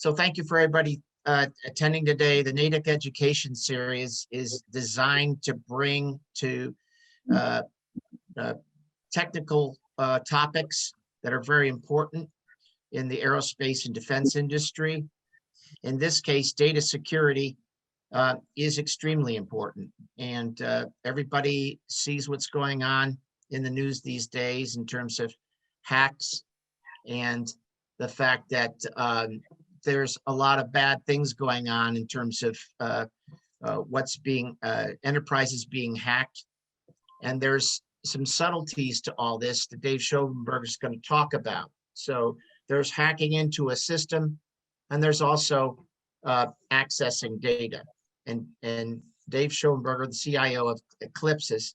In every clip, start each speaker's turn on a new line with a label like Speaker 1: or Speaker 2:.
Speaker 1: So thank you for everybody attending today. The NHADEC Education Series is designed to bring to technical topics that are very important in the aerospace and defense industry. In this case, data security is extremely important, and everybody sees what's going on in the news these days in terms of hacks and the fact that there's a lot of bad things going on in terms of what's being enterprises being hacked, and there's some subtleties to all this that Dave Schoenberger is going to talk about. So there's hacking into a system, and there's also accessing data. And Dave Schoenberger, the CIO of Eclypses,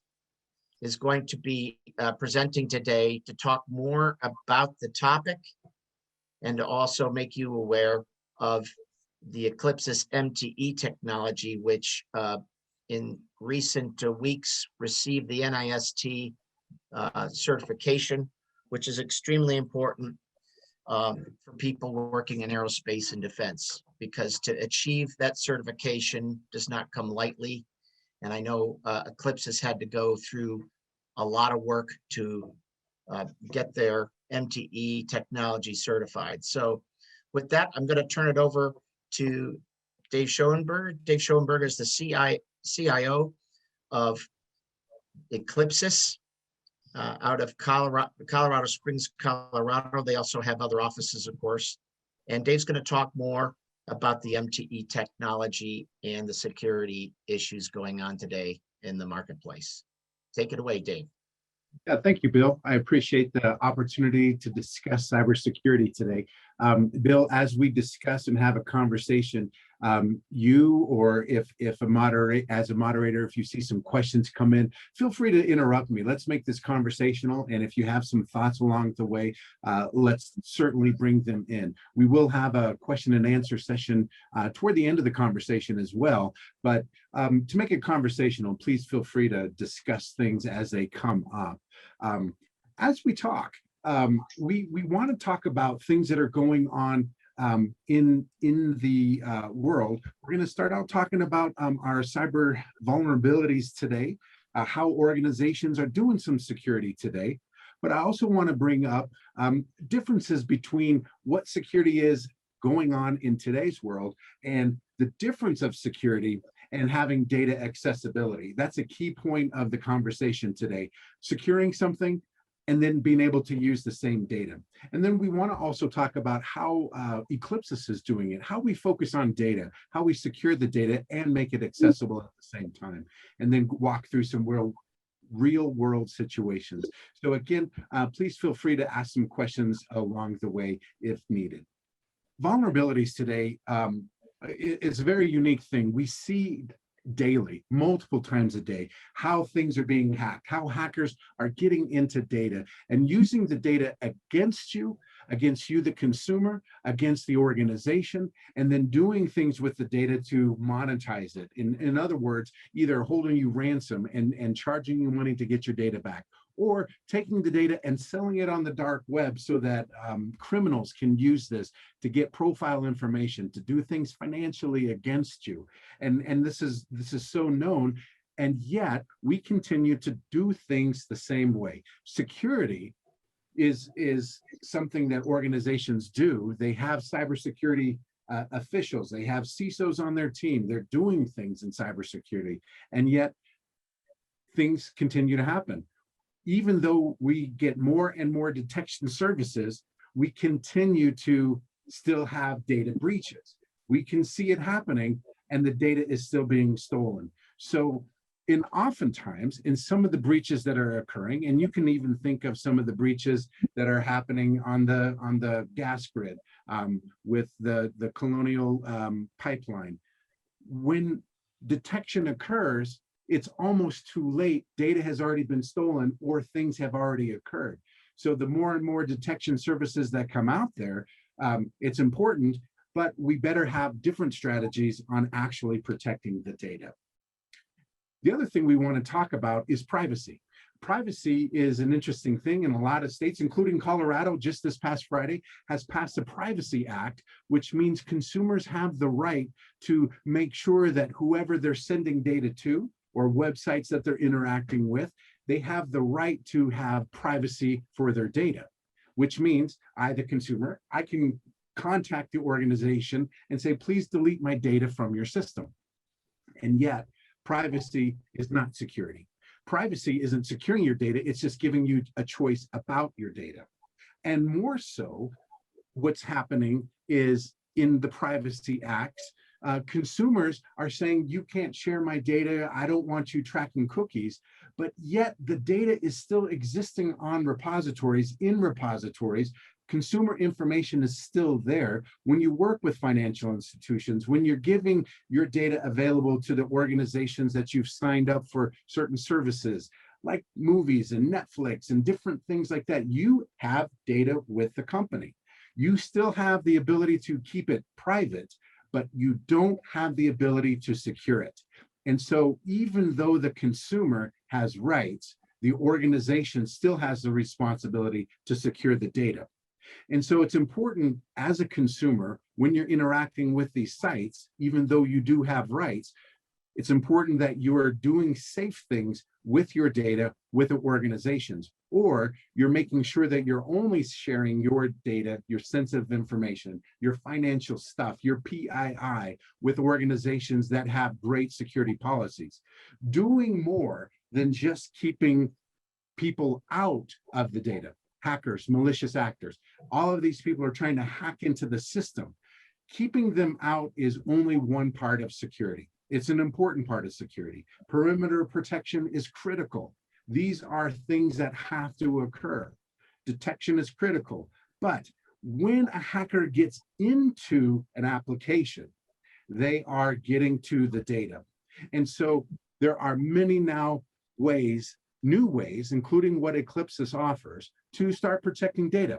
Speaker 1: is going to be presenting today to talk more about the topic and to also make you aware of the Eclypses MTE technology, which in recent weeks received the NIST certification, which is extremely important for people working in aerospace and defense, because to achieve that certification does not come lightly. And I know Eclypses had to go through a lot of work to get their MTE technology certified. So with that, I'm going to turn it over to Dave Schoenberger. Dave Schoenberger is the CIO of Eclypses out of Colorado Springs, Colorado. They also have other offices, of course. And Dave's going to talk more about the MTE technology and the security issues going on today in the marketplace. Take it away, Dave.
Speaker 2: Yeah, thank you, Bill. I appreciate the opportunity to discuss cybersecurity today. Bill, as we discuss and have a conversation, you or if a moderator, if you see some questions come in, feel free to interrupt me. Let's make this conversational. And if you have some thoughts along the way, let's certainly bring them in. We will have a question and answer session toward the end of the conversation as well. But to make it conversational, please feel free to discuss things as they come up. As we talk, we want to talk about things that are going on in the world. We're going to start out talking about our cyber vulnerabilities today, how organizations are doing some security today. But I also want to bring up differences between what security is going on in today's world and the difference of security and having data accessibility. That's a key point of the conversation today. Securing something and then being able to use the same data. And then we want to also talk about how Eclypses is doing it, how we focus on data, how we secure the data and make it accessible at the same time, and then walk through some real world situations. So again, please feel free to ask some questions along the way if needed. Vulnerabilities today is a very unique thing. We see daily, multiple times a day, how things are being hacked, how hackers are getting into data and using the data against you, the consumer, against the organization, and then doing things with the data to monetize it. In other words, either holding you ransom and charging you money to get your data back, or taking the data and selling it on the dark web so that criminals can use this to get profile information, to do things financially against you. And this is so known, and yet we continue to do things the same way. Security is something that organizations do. They have cybersecurity officials, they have CISOs on their team, they're doing things in cybersecurity, and yet things continue to happen. Even though we get more and more detection services, we continue to still have data breaches. We can see it happening and the data is still being stolen. So oftentimes in some of the breaches that are occurring, and you can even think of some of the breaches that are happening on the gas grid with the Colonial Pipeline. When detection occurs, it's almost too late. Data has already been stolen or things have already occurred. So the more and more detection services that come out there, it's important, but we better have different strategies on actually protecting the data. The other thing we want to talk about is privacy. Privacy is an interesting thing in a lot of states, including Colorado. Just this past Friday has passed a Privacy Act, which means consumers have the right to make sure that whoever they're sending data to or websites that they're interacting with, they have the right to have privacy for their data, which means I, the consumer, I can contact the organization and say, please delete my data from your system. And yet, privacy is not security. Privacy isn't securing your data, it's just giving you a choice about your data. And more so, what's happening is in the Privacy Act, consumers are saying, you can't share my data, I don't want you tracking cookies, but yet the data is still existing on repositories, in repositories. Consumer information is still there. When you work with financial institutions, when you're giving your data available to the organizations that you've signed up for certain services, like movies and Netflix and different things like that, you have data with the company. You still have the ability to keep it private, but you don't have the ability to secure it. And so even though the consumer has rights, the organization still has the responsibility to secure the data. And so it's important as a consumer, when you're interacting with these sites, even though you do have rights, it's important that you are doing safe things with your data with the organizations, or you're making sure that you're only sharing your data, your sensitive information, your financial stuff, your PII with organizations that have great security policies. Doing more than just keeping people out of the data. Hackers, malicious actors, all of these people are trying to hack into the system. Keeping them out is only one part of security. It's an important part of security. Perimeter protection is critical. These are things that have to occur. Detection is critical. But when a hacker gets into an application, they are getting to the data. And so there are many now ways, new ways, including what Eclypses offers, to start protecting data.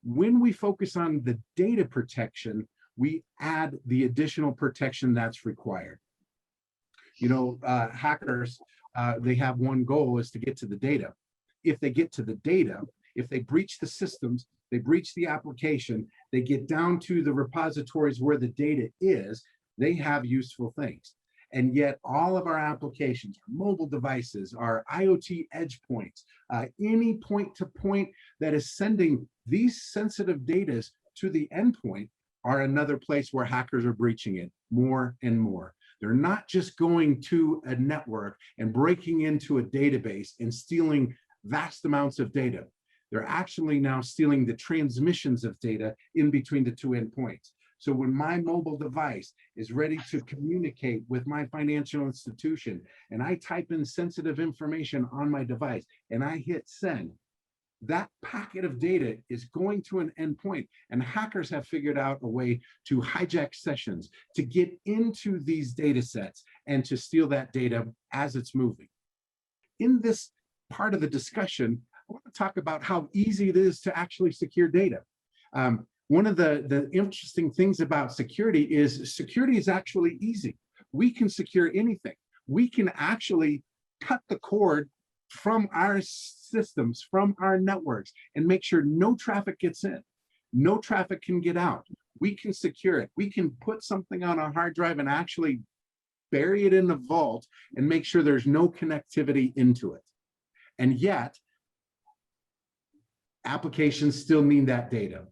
Speaker 2: When we focus on the data protection, we add the additional protection that's required. You know, hackers, they have one goal, is to get to the data. If they get to the data, if they breach the systems, they breach the application, they get down to the repositories where the data is, they have useful things. And yet all of our applications, our mobile devices, our IoT edge points, any point-to-point that is sending these sensitive data to the endpoint are another place where hackers are breaching it more and more. They're not just going to a network and breaking into a database and stealing vast amounts of data. They're actually now stealing the transmissions of data in between the two endpoints. So when my mobile device is ready to communicate with my financial institution and I type in sensitive information on my device and I hit send, that packet of data is going to an endpoint, and hackers have figured out a way to hijack sessions, to get into these data sets and to steal that data as it's moving. In this part of the discussion, I want to talk about how easy it is to actually secure data. One of the interesting things about security is actually easy. We can secure anything. We can actually cut the cord from our systems, from our networks, and make sure no traffic gets in, no traffic can get out. We can secure it. We can put something on a hard drive and actually bury it in the vault and make sure there's no connectivity into it. And yet, applications still need that data.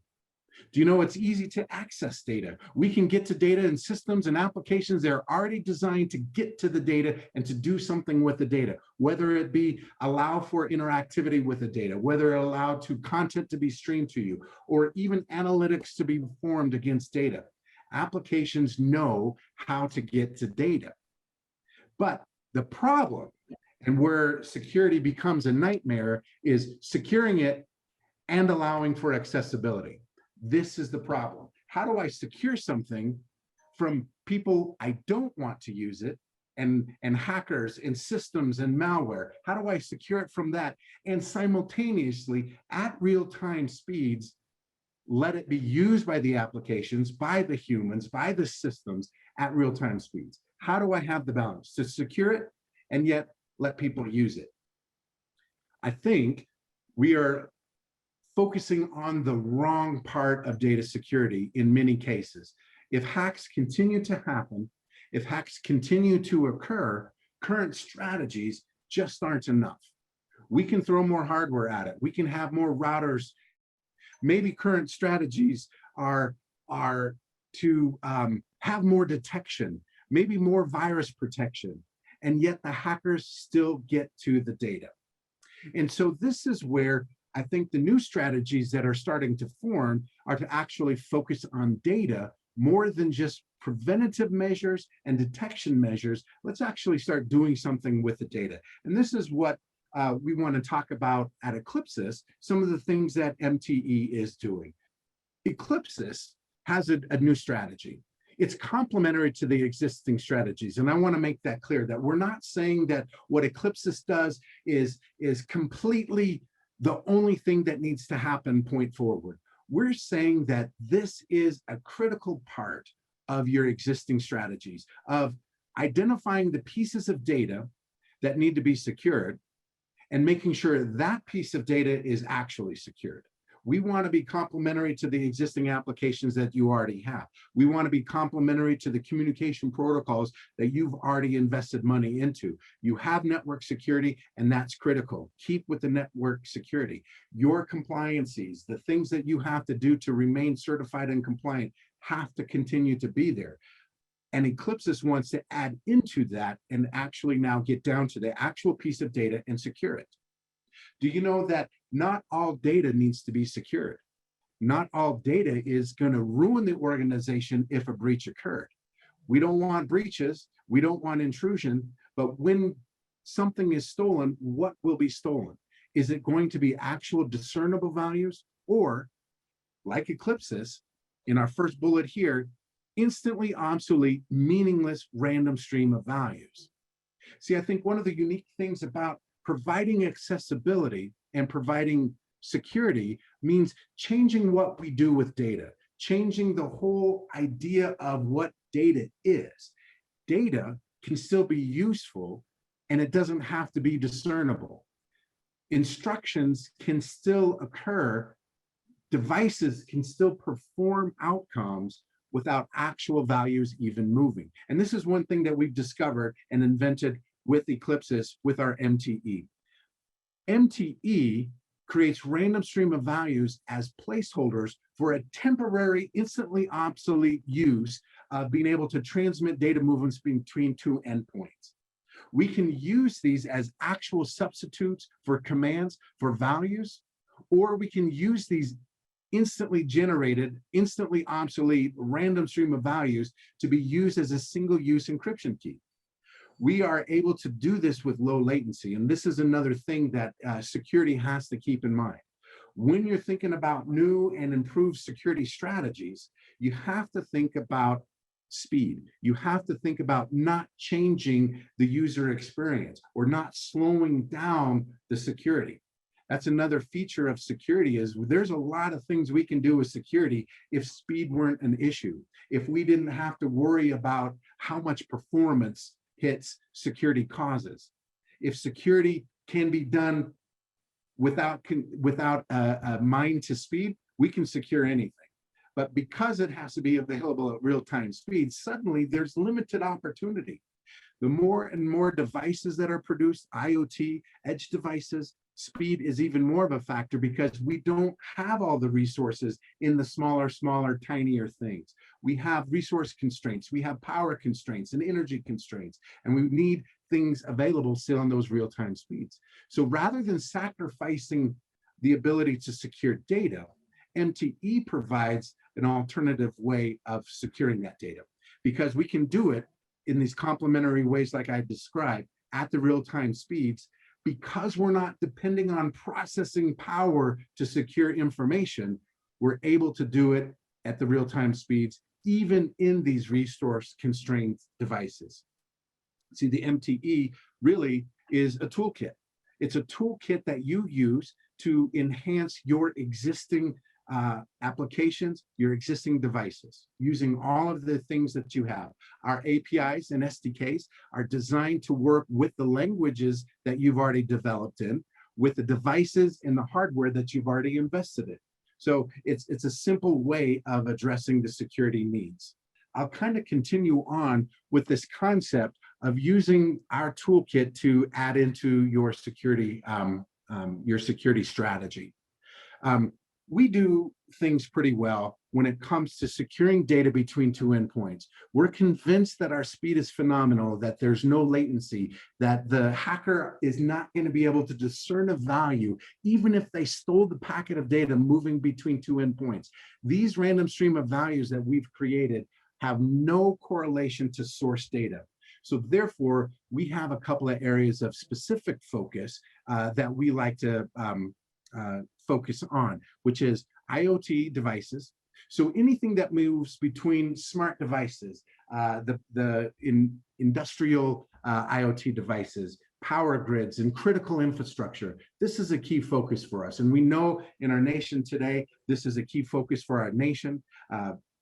Speaker 2: Do you know it's easy to access data? We can get to data in systems and applications that are already designed to get to the data and to do something with the data, whether it be allow for interactivity with the data, whether it allow to content to be streamed to you, or even analytics to be performed against data. Applications know how to get to data. But the problem, and where security becomes a nightmare, is securing it and allowing for accessibility. This is the problem. How do I secure something from people I don't want to use it, and hackers and systems and malware? How do I secure it from that? And simultaneously, at real-time speeds, let it be used by the applications, by the humans, by the systems at real-time speeds. How do I have the balance to secure it and yet let people use it? I think we are focusing on the wrong part of data security in many cases. If hacks continue to happen, if hacks continue to occur, current strategies just aren't enough. We can throw more hardware at it. We can have more routers. Maybe current strategies are to have more detection, maybe more virus protection, and yet the hackers still get to the data. And so this is where I think the new strategies that are starting to form are to actually focus on data more than just preventative measures and detection measures. Let's actually start doing something with the data. And this is what we want to talk about at Eclypses, some of the things that MTE is doing. Eclypses has a new strategy. It's complementary to the existing strategies. And I want to make that clear, that we're not saying that what Eclypses does is completely the only thing that needs to happen point forward. We're saying that this is a critical part of your existing strategies, of identifying the pieces of data that need to be secured and making sure that piece of data is actually secured. We want to be complementary to the existing applications that you already have. We want to be complementary to the communication protocols that you've already invested money into. You have network security, and that's critical. Keep with the network security. Your compliances, the things that you have to do to remain certified and compliant, have to continue to be there. And Eclypses wants to add into that and actually now get down to the actual piece of data and secure it. Do you know that not all data needs to be secured? Not all data is going to ruin the organization if a breach occurred. We don't want breaches, we don't want intrusion, but when something is stolen, what will be stolen? Is it going to be actual discernible values, or like Eclypses, in our first bullet here, instantly obsolete, meaningless random stream of values? See, I think one of the unique things about providing accessibility and providing security means changing what we do with data, changing the whole idea of what data is. Data can still be useful, and it doesn't have to be discernible. Instructions can still occur. Devices can still perform outcomes without actual values even moving. And this is one thing that we've discovered and invented with Eclypses with our MTE. MTE creates random stream of values as placeholders for a temporary, instantly obsolete use of being able to transmit data movements between two endpoints. We can use these as actual substitutes for commands for values, or we can use these instantly generated, instantly obsolete random stream of values to be used as a single-use encryption key. We are able to do this with low latency, and this is another thing that security has to keep in mind. When you're thinking about new and improved security strategies, you have to think about speed. You have to think about not changing the user experience or not slowing down the security. That's another feature of security, is there's a lot of things we can do with security if speed weren't an issue, if we didn't have to worry about how much performance hits security causes. If security can be done without a mind to speed, we can secure anything. But because it has to be available at real-time speed, suddenly there's limited opportunity. The more and more devices that are produced, IoT, edge devices, speed is even more of a factor because we don't have all the resources in the smaller, tinier things. We have resource constraints, we have power constraints and energy constraints, and we need things available still on those real-time speeds. So rather than sacrificing the ability to secure data, MTE provides an alternative way of securing that data, because we can do it in these complementary ways like I described at the real-time speeds. Because we're not depending on processing power to secure information, we're able to do it at the real-time speeds, even in these resource-constrained devices. See, the MTE really is a toolkit. It's a toolkit that you use to enhance your existing applications, your existing devices, using all of the things that you have. Our APIs and SDKs are designed to work with the languages that you've already developed in, with the devices and the hardware that you've already invested in. So it's a simple way of addressing the security needs. I'll kind of continue on with this concept of using our toolkit to add into your security strategy. We do things pretty well when it comes to securing data between two endpoints. We're convinced that our speed is phenomenal, that there's no latency, that the hacker is not going to be able to discern a value, even if they stole the packet of data moving between two endpoints. These random stream of values that we've created have no correlation to source data. So therefore, we have a couple of areas of specific focus that we like to focus on, which is IoT devices. So anything that moves between smart devices, industrial IoT devices, power grids, and critical infrastructure. This is a key focus for us. And we know in our nation today, this is a key focus for our nation.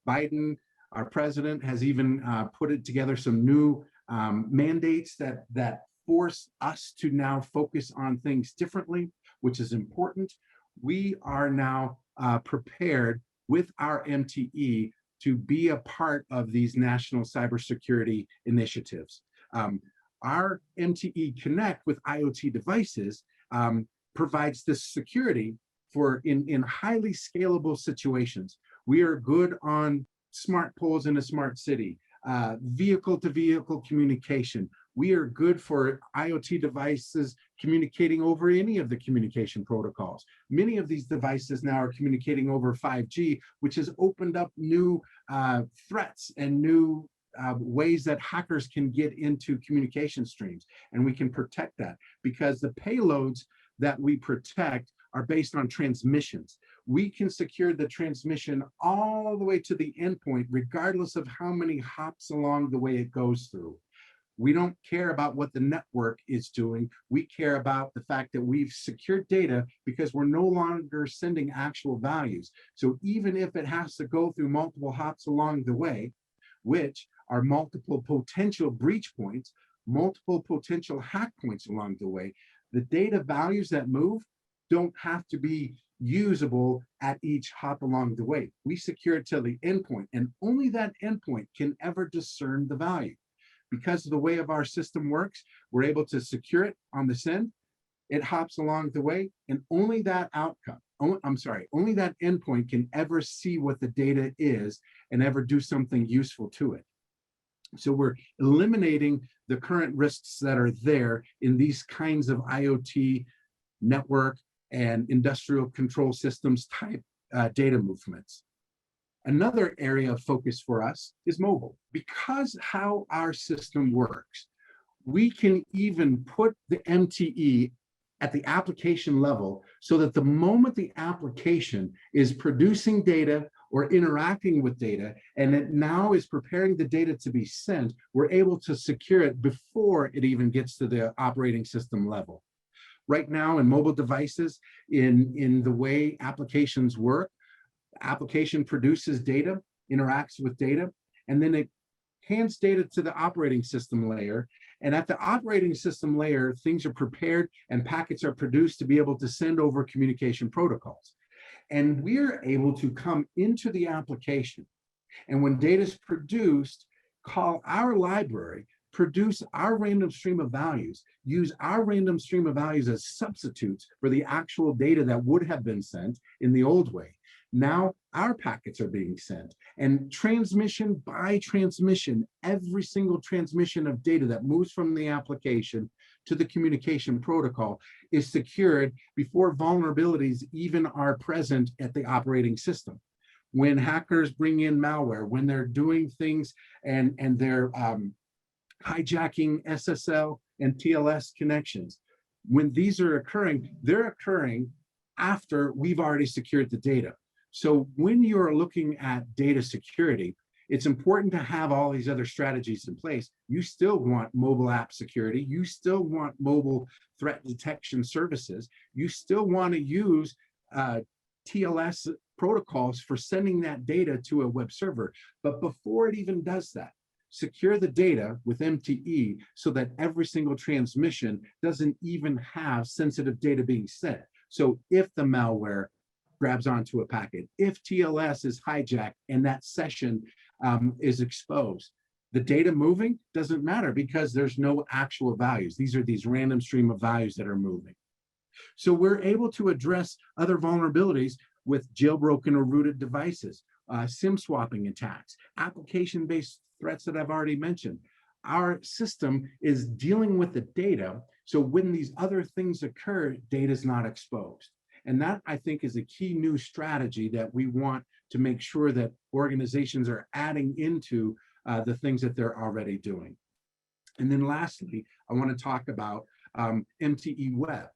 Speaker 2: Biden, our president, has even put together some new mandates that force us to now focus on things differently, which is important. We are now prepared with our MTE to be a part of these national cybersecurity initiatives. Our MTE Connect with IoT devices provides this security for in highly scalable situations. We are good on smart poles in a smart city, vehicle-to-vehicle communication. We are good for IoT devices communicating over any of the communication protocols. Many of these devices now are communicating over 5G, which has opened up new threats and new ways that hackers can get into communication streams. And we can protect that because the payloads that we protect are based on transmissions. We can secure the transmission all the way to the endpoint, regardless of how many hops along the way it goes through. We don't care about what the network is doing. We care about the fact that we've secured data because we're no longer sending actual values. So even if it has to go through multiple hops along the way, which are multiple potential breach points, multiple potential hack points along the way, the data values that move don't have to be usable at each hop along the way. We secure it till the endpoint, and only that endpoint can ever discern the value. Because of the way of our system works, we're able to secure it on the send, it hops along the way, and only that only that endpoint can ever see what the data is and ever do something useful to it. So we're eliminating the current risks that are there in these kinds of IoT network and industrial control systems type data movements. Another area of focus for us is mobile. Because how our system works, we can even put the MTE at the application level so that the moment the application is producing data or interacting with data, and it now is preparing the data to be sent, we're able to secure it before it even gets to the operating system level. Right now in mobile devices, in the way applications work, application produces data, interacts with data, and then it hands data to the operating system layer. And at the operating system layer, things are prepared and packets are produced to be able to send over communication protocols. And we're able to come into the application, and when data is produced, call our library, produce our random stream of values, use our random stream of values as substitutes for the actual data that would have been sent in the old way. Now our packets are being sent, and transmission by transmission, every single transmission of data that moves from the application to the communication protocol is secured before vulnerabilities even are present at the operating system. When hackers bring in malware, when they're doing things and they're hijacking SSL and TLS connections, when these are occurring, they're occurring after we've already secured the data. So when you're looking at data security, it's important to have all these other strategies in place. You still want mobile app security. You still want mobile threat detection services. You still want to use TLS protocols for sending that data to a web server. But before it even does that, secure the data with MTE so that every single transmission doesn't even have sensitive data being sent. So if the malware grabs onto a packet, if TLS is hijacked and that session is exposed, the data moving doesn't matter because there's no actual values. These are these random stream of values that are moving. So we're able to address other vulnerabilities with jailbroken or rooted devices, SIM swapping attacks, application-based threats that I've already mentioned. Our system is dealing with the data, so when these other things occur, data is not exposed. And that, I think, is a key new strategy that we want to make sure that organizations are adding into the things that they're already doing. And then lastly, I want to talk about MTE Web.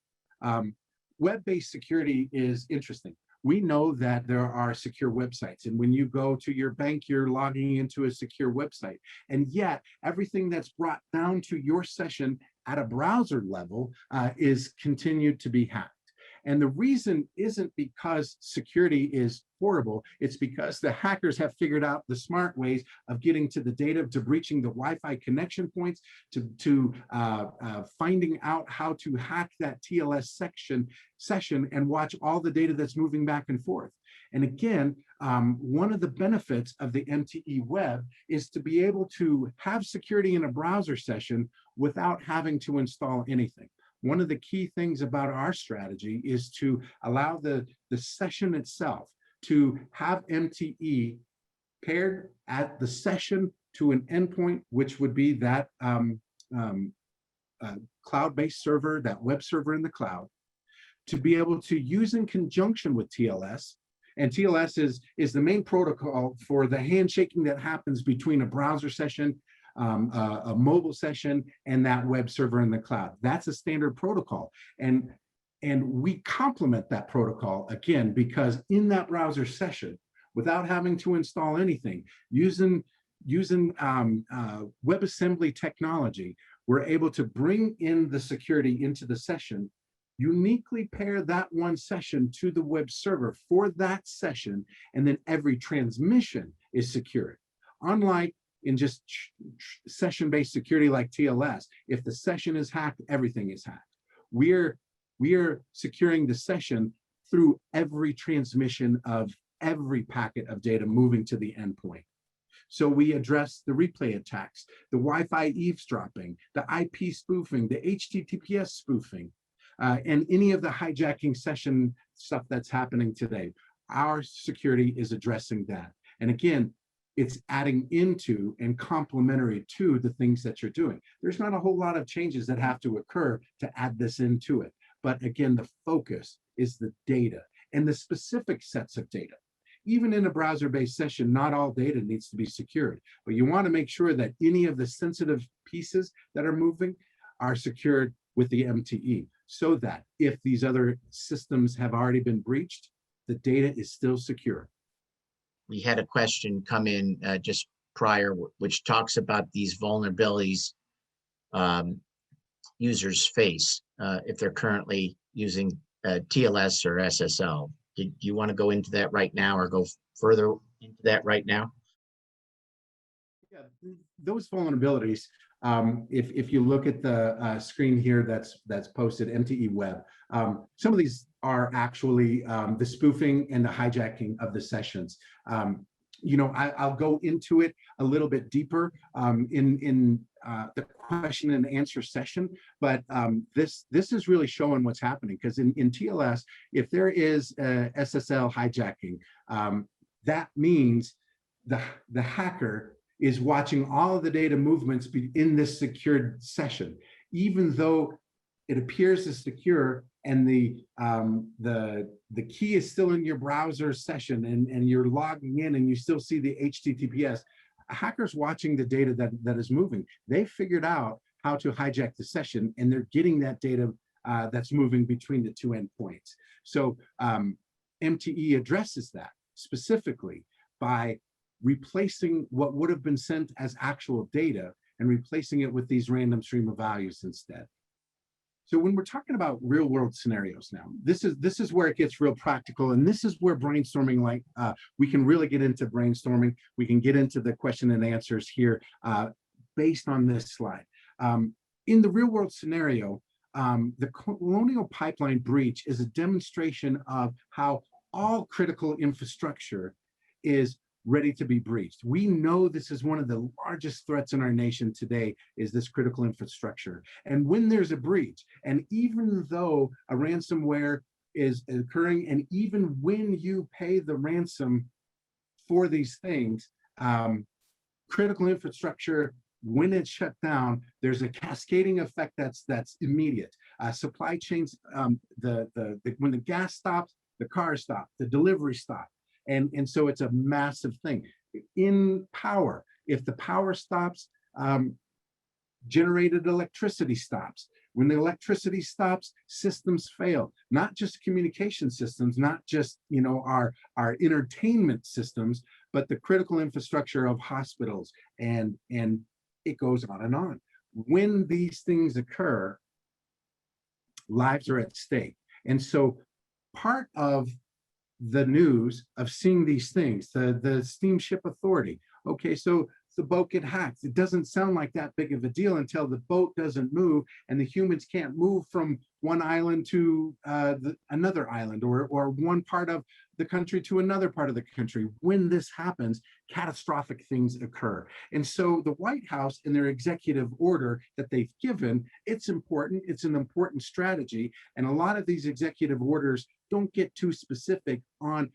Speaker 2: Web-based security is interesting. We know that there are secure websites, and when you go to your bank, you're logging into a secure website, and yet everything that's brought down to your session at a browser level is continued to be hacked. And the reason isn't because security is horrible, it's because the hackers have figured out the smart ways of getting to the data, to breaching the Wi-Fi connection points, to finding out how to hack that TLS session and watch all the data that's moving back and forth. And again, one of the benefits of the MTE Web is to be able to have security in a browser session without having to install anything. One of the key things about our strategy is to allow the session itself to have MTE paired at the session to an endpoint, which would be that cloud-based server, that web server in the cloud, to be able to use in conjunction with TLS. And TLS is the main protocol for the handshaking that happens between a browser session, a mobile session, and that web server in the cloud. That's a standard protocol. And we complement that protocol, again, because in that browser session, without having to install anything, using WebAssembly technology, we're able to bring in the security into the session, uniquely pair that one session to the web server for that session, and then every transmission is secured. Unlike in just session-based security like TLS, if the session is hacked, everything is hacked. We are securing the session through every transmission of every packet of data moving to the endpoint. So we address the replay attacks, the Wi-Fi eavesdropping, the IP spoofing, the HTTPS spoofing, and any of the hijacking session stuff that's happening today. Our security is addressing that. And again, it's adding into and complementary to the things that you're doing. There's not a whole lot of changes that have to occur to add this into it. But again, the focus is the data and the specific sets of data. Even in a browser-based session, not all data needs to be secured, but you want to make sure that any of the sensitive pieces that are moving are secured with the MTE, so that if these other systems have already been breached, the data is still secure.
Speaker 1: We had a question come in just prior, which talks about these vulnerabilities users face if they're currently using TLS or SSL. Do you want to go into that right now or go further into that right now?
Speaker 2: Yeah, those vulnerabilities, if you look at the screen here that's posted, MTE Web, some of these are actually the spoofing and the hijacking of the sessions. I'll go into it a little bit deeper in the question and answer session, but this is really showing what's happening, because in TLS, if there is SSL hijacking, that means the hacker is watching all of the data movements in this secured session, even though it appears as secure and the key is still in your browser session and you're logging in and you still see the HTTPS. A hacker's watching the data that is moving. They figured out how to hijack the session, and they're getting that data that's moving between the two endpoints. So MTE addresses that specifically by replacing what would have been sent as actual data and replacing it with these random stream of values instead. So when we're talking about real world scenarios now, this is where it gets real practical, and this is where brainstorming, like we can really get into brainstorming. We can get into the question and answers here based on this slide. In the real world scenario, the Colonial Pipeline breach is a demonstration of how all critical infrastructure is ready to be breached. We know this is one of the largest threats in our nation today, is this critical infrastructure. And when there's a breach, and even though a ransomware is occurring, and even when you pay the ransom for these things, critical infrastructure, when it's shut down, there's a cascading effect that's immediate. Supply chains, when the gas stops, the cars stop, the delivery stop. And so it's a massive thing. In power, if the power stops, generated electricity stops. When the electricity stops, systems fail. Not just communication systems, not just our entertainment systems, but the critical infrastructure of hospitals, and it goes on and on. When these things occur, lives are at stake. And so part of the news of seeing these things, the Steamship Authority, okay, so the boat get hacked. It doesn't sound like that big of a deal until the boat doesn't move and the humans can't move from one island to another island, or one part of the country to another part of the country. When this happens, catastrophic things occur. And so the White House, in their executive order that they've given, it's important. It's an important strategy. And a lot of these executive orders don't get too specific on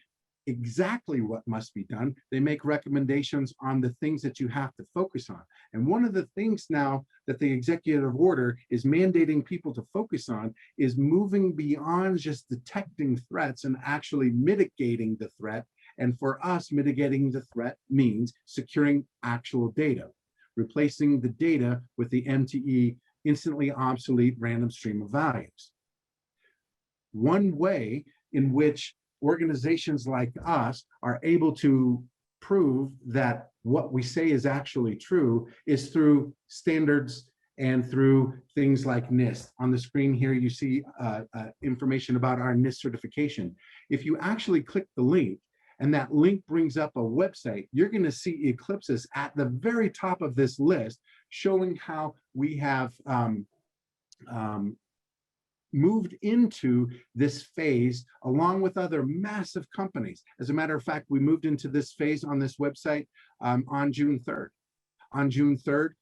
Speaker 2: exactly what must be done. They make recommendations on the things that you have to focus on. And one of the things now that the executive order is mandating people to focus on is moving beyond just detecting threats and actually mitigating the threat. And for us, mitigating the threat means securing actual data, replacing the data with the MTE, instantly obsolete random stream of values. One way in which organizations like us are able to prove that what we say is actually true is through standards and through things like NIST. On the screen here, you see information about our NIST certification. If you actually click the link, and that link brings up a website, you're going to see Eclypses at the very top of this list, showing how we have moved into this phase along with other massive companies. As a matter of fact, we moved into this phase on this website on June 3rd. On June 3rd,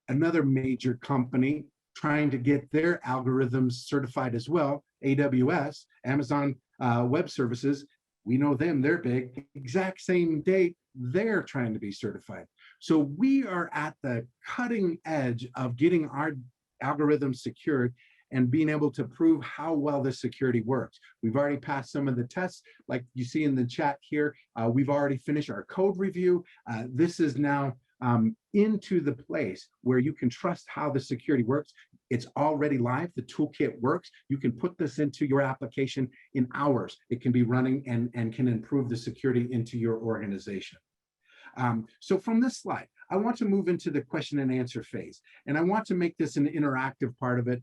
Speaker 2: another major company trying to get their algorithms certified as well, AWS, Amazon Web Services, we know them, they're big, exact same date, they're trying to be certified. So we are at the cutting edge of getting our algorithms secured and being able to prove how well this security works. We've already passed some of the tests, like you see in the chat here. We've already finished our code review. This is now into the place where you can trust how the security works. It's already live. The toolkit works. You can put this into your application in hours. It can be running and can improve the security into your organization. So from this slide, I want to move into the question and answer phase. And I want to make this an interactive part of it.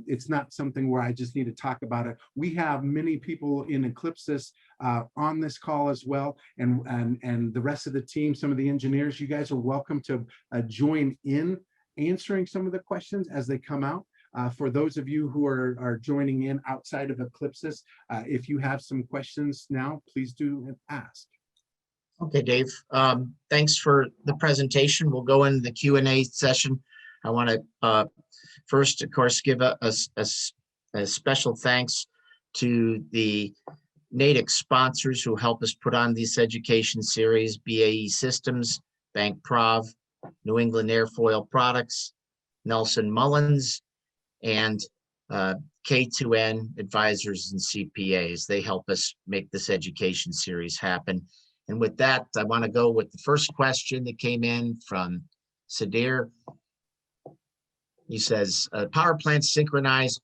Speaker 2: It's not something where I just need to talk about it. We have many people in Eclypses on this call as well. And the rest of the team, some of the engineers, you guys are welcome to join in answering some of the questions as they come out. For those of you who are joining in outside of Eclypses, if you have some questions now, please do ask.
Speaker 1: Okay, Dave, thanks for the presentation. We'll go into the Q&A session. I want to first, of course, give a special thanks to the NHADEC sponsors who help us put on this education series: BAE Systems, Bank Prov, New England Airfoil Products, Nelson Mullins, and K2N Advisors and CPAs. They help us make this education series happen. And with that, I want to go with the first question that came in from Sadir. He says, power plants synchronize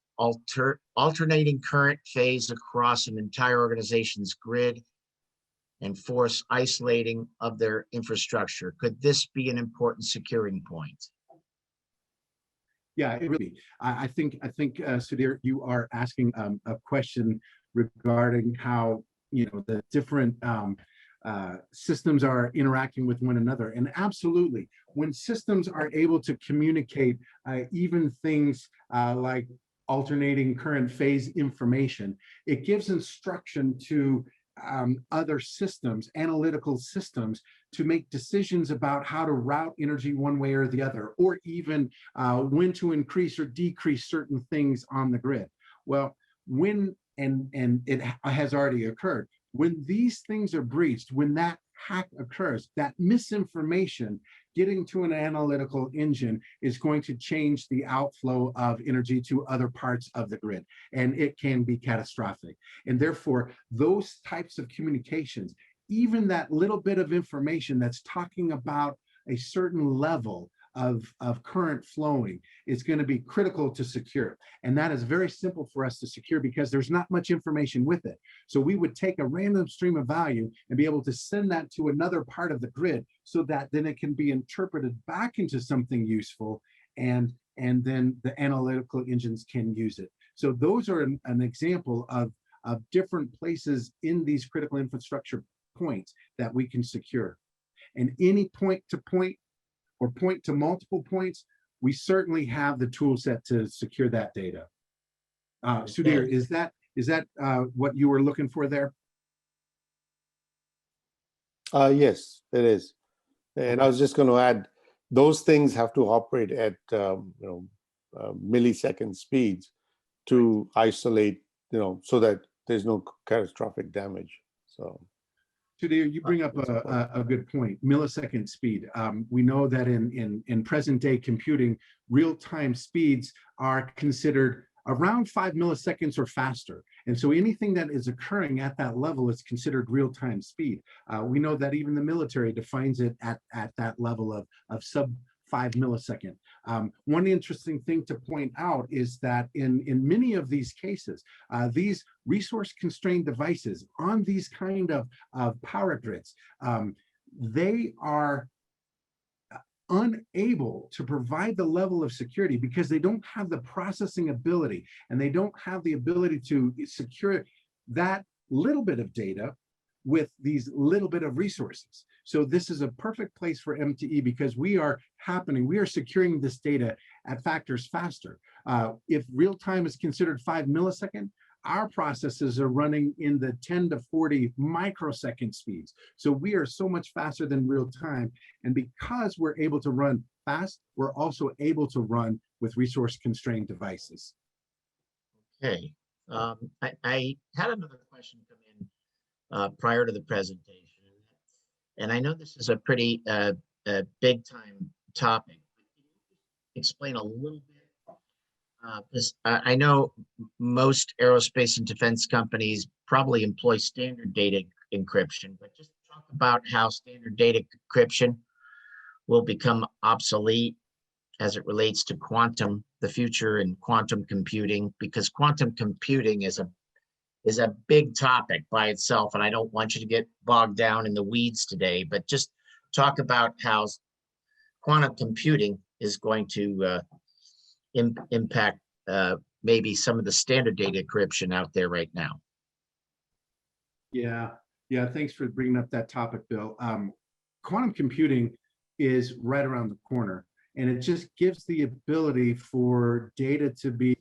Speaker 1: alternating current phase across an entire organization's grid and force isolating of their infrastructure. Could this be an important securing point?
Speaker 2: Yeah, it really. I think, Sudhir, you are asking a question regarding how the different systems are interacting with one another, and absolutely, when systems are able to communicate even things like alternating current phase information, it gives instruction to other systems, analytical systems, to make decisions about how to route energy one way or the other, or even when to increase or decrease certain things on the grid. Well, when, and it has already occurred, when these things are breached, when that hack occurs, that misinformation getting to an analytical engine is going to change the outflow of energy to other parts of the grid, and it can be catastrophic. And therefore, those types of communications, even that little bit of information that's talking about a certain level of current flowing, is going to be critical to secure. And that is very simple for us to secure because there's not much information with it. So we would take a random stream of value and be able to send that to another part of the grid so that then it can be interpreted back into something useful, and then the analytical engines can use it. So those are an example of different places in these critical infrastructure points that we can secure. And any point to point or point to multiple points, we certainly have the tool set to secure that data. Sudhir, is that what you were looking for there?
Speaker 3: Yes, it is. And I was just going to add, those things have to operate at millisecond speeds to isolate, so that there's no catastrophic damage. So.
Speaker 2: Sudhir, you bring up a good point, millisecond speed. We know that in present day computing, real-time speeds are considered around 5 milliseconds or faster. And so anything that is occurring at that level is considered real-time speed. We know that even the military defines it at that level of sub 5 millisecond. One interesting thing to point out is that in many of these cases, these resource-constrained devices on these kind of power grids, they are unable to provide the level of security because they don't have the processing ability, and they don't have the ability to secure that little bit of data with these little bit of resources. So this is a perfect place for MTE because we are securing this data at factors faster. If real time is considered 5 millisecond, our processes are running in the 10 to 40 microsecond speeds. So we are so much faster than real time. And because we're able to run fast, we're also able to run with resource constrained devices.
Speaker 1: Okay. I had another question come in prior to the presentation. And I know this is a pretty big time topic. Explain a little bit. I know most aerospace and defense companies probably employ standard data encryption, but just talk about how standard data encryption will become obsolete as it relates to quantum, the future in quantum computing, because quantum computing is a big topic by itself, and I don't want you to get bogged down in the weeds today, but just talk about how quantum computing is going to impact maybe some of the standard data encryption out there right now.
Speaker 2: Yeah, thanks for bringing up that topic, Bill. Quantum computing is right around the corner, and it just gives the ability for data to be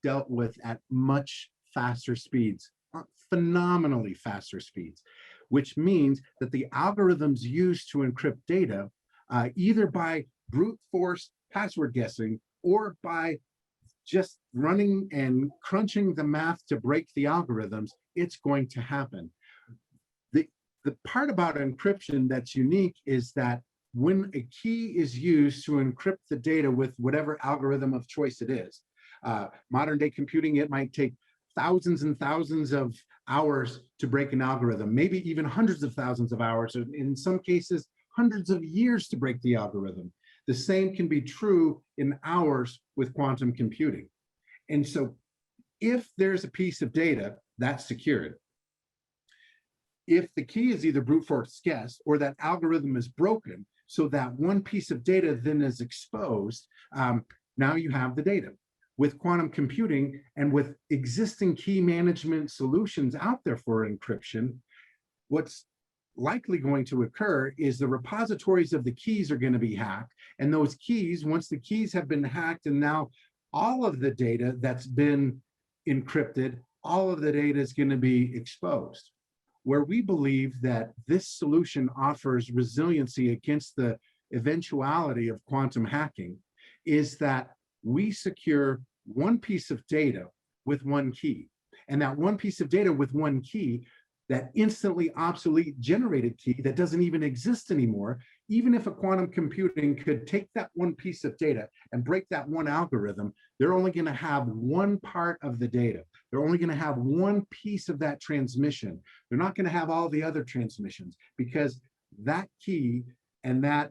Speaker 2: dealt with at much faster speeds, phenomenally faster speeds, which means that the algorithms used to encrypt data, either by brute force password guessing or by just running and crunching the math to break the algorithms, it's going to happen. The part about encryption that's unique is that when a key is used to encrypt the data with whatever algorithm of choice it is, modern day computing, it might take thousands and thousands of hours to break an algorithm, maybe even hundreds of thousands of hours, or in some cases, hundreds of years to break the algorithm. The same can be true in hours with quantum computing. And so if there's a piece of data that's secured, if the key is either brute force guess or that algorithm is broken, so that one piece of data then is exposed, Now you have the data. With quantum computing and with existing key management solutions out there for encryption, what's likely going to occur is the repositories of the keys are going to be hacked. And those keys, once the keys have been hacked, and now all of the data that's been encrypted, all of the data is going to be exposed. Where we believe that this solution offers resiliency against the eventuality of quantum hacking is that we secure one piece of data with one key. And that one piece of data with one key, that instantly obsolete generated key that doesn't even exist anymore, even if a quantum computing could take that one piece of data and break that one algorithm, they're only going to have one part of the data. They're only going to have one piece of that transmission. They're not going to have all the other transmissions, because that key and that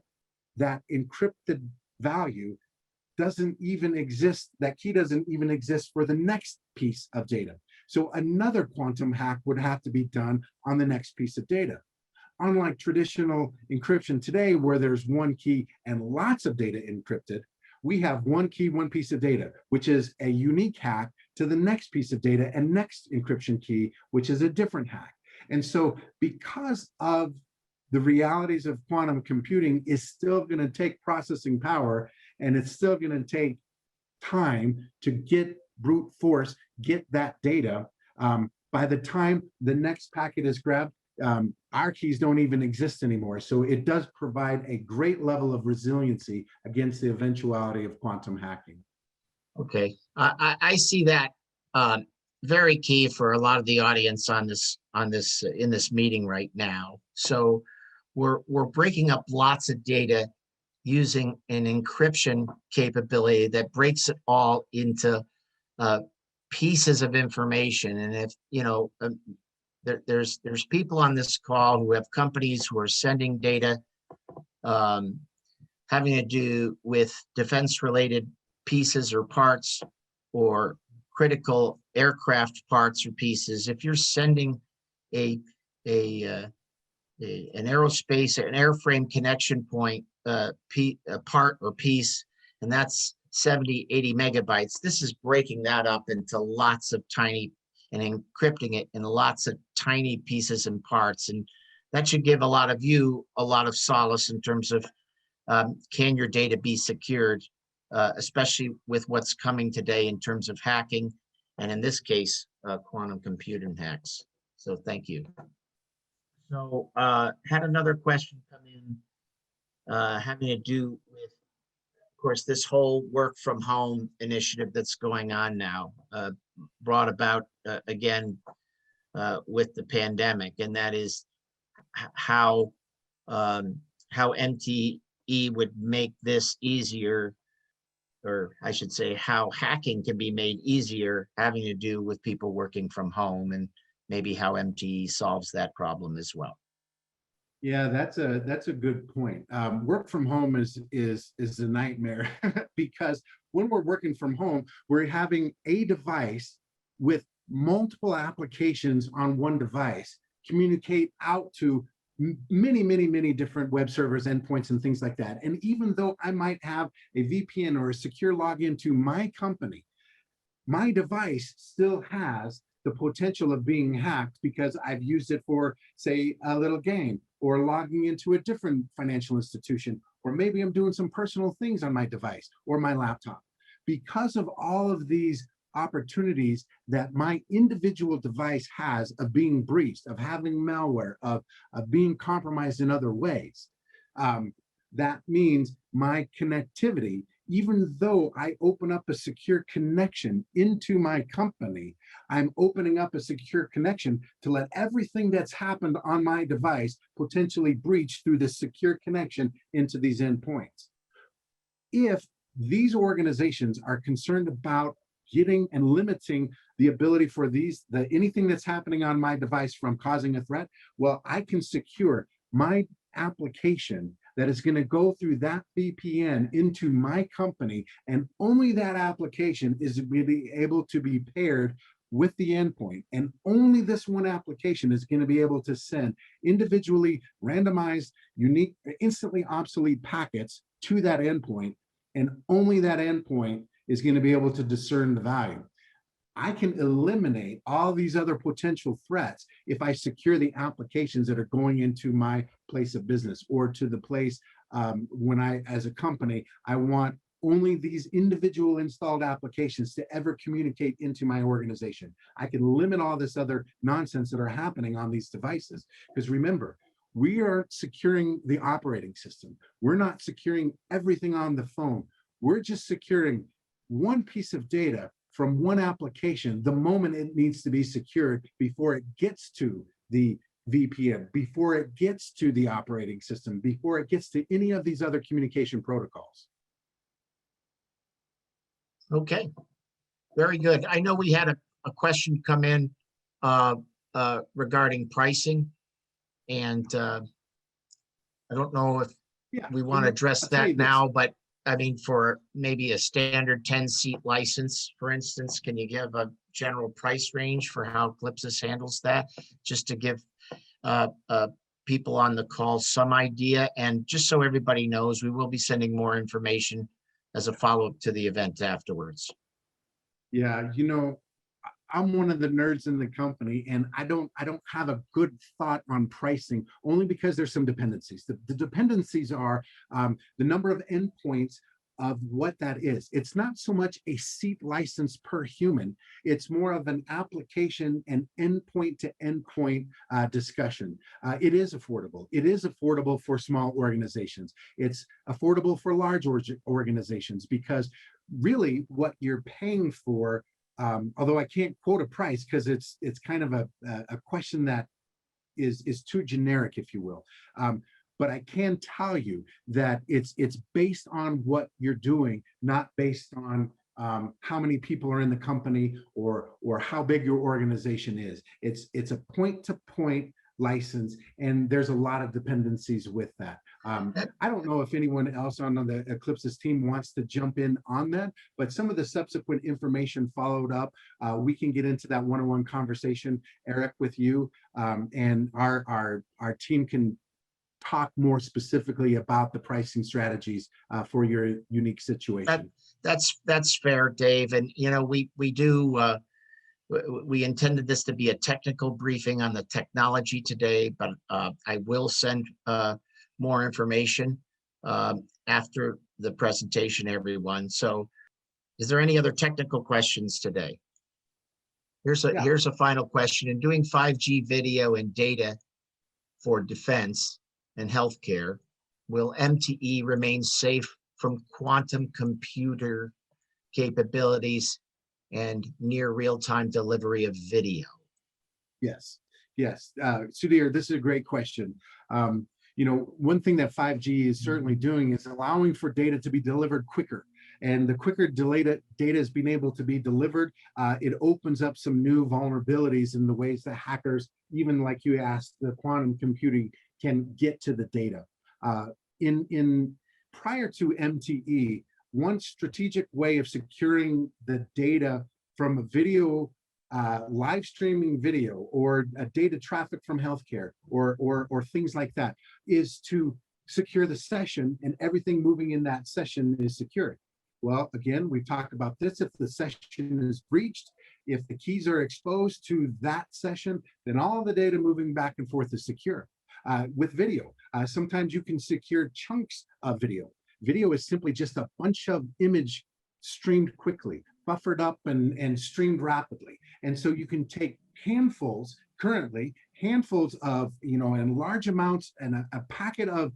Speaker 2: encrypted value doesn't even exist. That key doesn't even exist for the next piece of data. So another quantum hack would have to be done on the next piece of data. Unlike traditional encryption today, where there's one key and lots of data encrypted, we have one key, one piece of data, which is a unique hack to the next piece of data and next encryption key, which is a different hack. And so because of the realities of quantum computing is still going to take processing power, and it's still going to take time to get brute force, get that data. By the time the next packet is grabbed, our keys don't even exist anymore. So it does provide a great level of resiliency against the eventuality of quantum hacking.
Speaker 1: Okay, I see that very key for a lot of the audience in this meeting right now. So we're breaking up lots of data using an encryption capability that breaks it all into pieces of information. And if you know, there's people on this call who have companies who are sending data having to do with defense-related pieces or parts, or critical aircraft parts or pieces. If you're sending an aerospace, an airframe connection point part or piece, and that's 70, 80 megabytes, this is breaking that up into lots of tiny and encrypting it in lots of tiny pieces and parts. And that should give a lot of you a lot of solace in terms of can your data be secured, especially with what's coming today in terms of hacking, and in this case, quantum computing hacks. So thank you. So had another question come in having to do with, of course, this whole work from home initiative that's going on now, brought about again with the pandemic, and that is how MTE would make this easier, or I should say how hacking can be made easier, having to do with people working from home, and maybe how MTE solves that problem as well.
Speaker 2: Yeah, that's a good point. Work from home is a nightmare because when we're working from home, we're having a device with multiple applications on one device communicate out to many different web servers, endpoints, and things like that. And even though I might have a VPN or a secure login to my company, my device still has the potential of being hacked because I've used it for, say, a little game, or logging into a different financial institution, or maybe I'm doing some personal things on my device or my laptop. Because of all of these opportunities that my individual device has of being breached, of having malware, of being compromised in other ways, that means my connectivity, even though I open up a secure connection into my company, I'm opening up a secure connection to let everything that's happened on my device potentially breach through this secure connection into these endpoints. If these organizations are concerned about getting and limiting the ability for anything that's happening on my device from causing a threat, well, I can secure my application that is going to go through that VPN into my company, and only that application is really able to be paired with the endpoint, and only this one application is going to be able to send individually randomized, unique, instantly obsolete packets to that endpoint, and only that endpoint is going to be able to discern the value. I can eliminate all these other potential threats if I secure the applications that are going into my place of business or to the place when I, as a company, I want only these individual installed applications to ever communicate into my organization. I can limit all this other nonsense that are happening on these devices. Because remember, we are securing the operating system. We're not securing everything on the phone. We're just securing one piece of data from one application the moment it needs to be secured before it gets to the VPN, before it gets to the operating system, before it gets to any of these other communication protocols.
Speaker 1: Okay, very good. I know we had a question come in regarding pricing, and I don't know if we want to address that now, but I mean, for maybe a standard 10-seat license, for instance, can you give a general price range for how Eclypses handles that, just to give people on the call some idea? And just so everybody knows, we will be sending more information as a follow-up to the event afterwards.
Speaker 2: Yeah, you know, I'm one of the nerds in the company, and I don't have a good thought on pricing, only because there's some dependencies. The dependencies are the number of endpoints of what that is. It's not so much a seat license per human. It's more of an application and endpoint to endpoint discussion. It is affordable. It is affordable for small organizations. It's affordable for large organizations, because really what you're paying for, although I can't quote a price because it's kind of a question that is too generic, if you will. But I can tell you that it's based on what you're doing, not based on how many people are in the company or how big your organization is. It's a point-to-point license, and there's a lot of dependencies with that. I don't know if anyone else on the Eclypses team wants to jump in on that, but some of the subsequent information followed up. We can get into that one-on-one conversation, Eric, with you, and our team can talk more specifically about the pricing strategies for your unique situation.
Speaker 1: That's fair, Dave. And you know, we intended this to be a technical briefing on the technology today, but I will send more information after the presentation, everyone. So is there any other technical questions today? Here's a final question. In doing 5G video and data for defense and healthcare, will MTE remain safe from quantum computer capabilities and near real-time delivery of video?
Speaker 2: Yes. Sudhir, this is a great question. You know, one thing that 5G is certainly doing is allowing for data to be delivered quicker. And the quicker data is being able to be delivered, it opens up some new vulnerabilities in the ways that hackers, even like you asked, the quantum computing can get to the data. Prior to MTE, one strategic way of securing the data from a video, live streaming video, or data traffic from healthcare, or things like that, is to secure the session, and everything moving in that session is secured. Well, again, we've talked about this. If the session is breached, if the keys are exposed to that session, then all the data moving back and forth is secure. With video, sometimes you can secure chunks of video. Video is simply just a bunch of image streamed quickly, buffered up and streamed rapidly. And so you can take handfuls of, you know, and large amounts and a packet of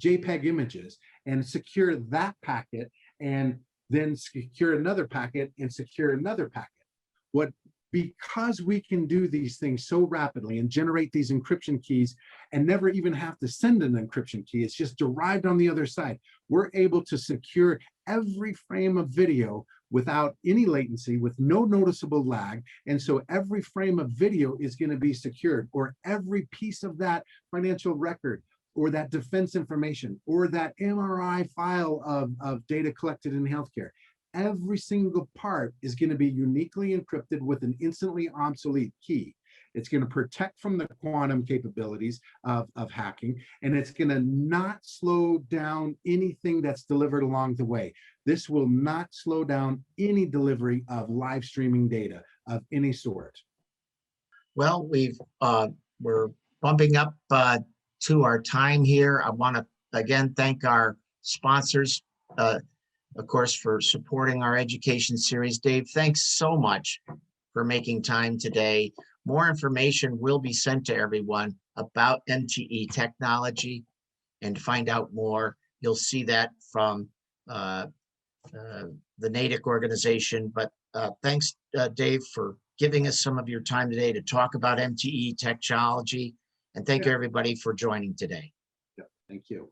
Speaker 2: JPEG images, and secure that packet, and then secure another packet and secure another packet. Because we can do these things so rapidly and generate these encryption keys and never even have to send an encryption key, it's just derived on the other side, we're able to secure every frame of video without any latency, with no noticeable lag. And so every frame of video is going to be secured, or every piece of that financial record, or that defense information, or that MRI file of data collected in healthcare. Every single part is going to be uniquely encrypted with an instantly obsolete key. It's going to protect from the quantum capabilities of hacking, and it's going to not slow down anything that's delivered along the way. This will not slow down any delivery of live streaming data of any sort.
Speaker 1: Well, we're bumping up to our time here. I want to again thank our sponsors, of course, for supporting our education series. Dave, thanks so much for making time today. More information will be sent to everyone about MTE technology, and to find out more, you'll see that from the NHADEC organization. But thanks, Dave, for giving us some of your time today to talk about MTE technology. And thank you, everybody, for joining today.
Speaker 2: Thank you.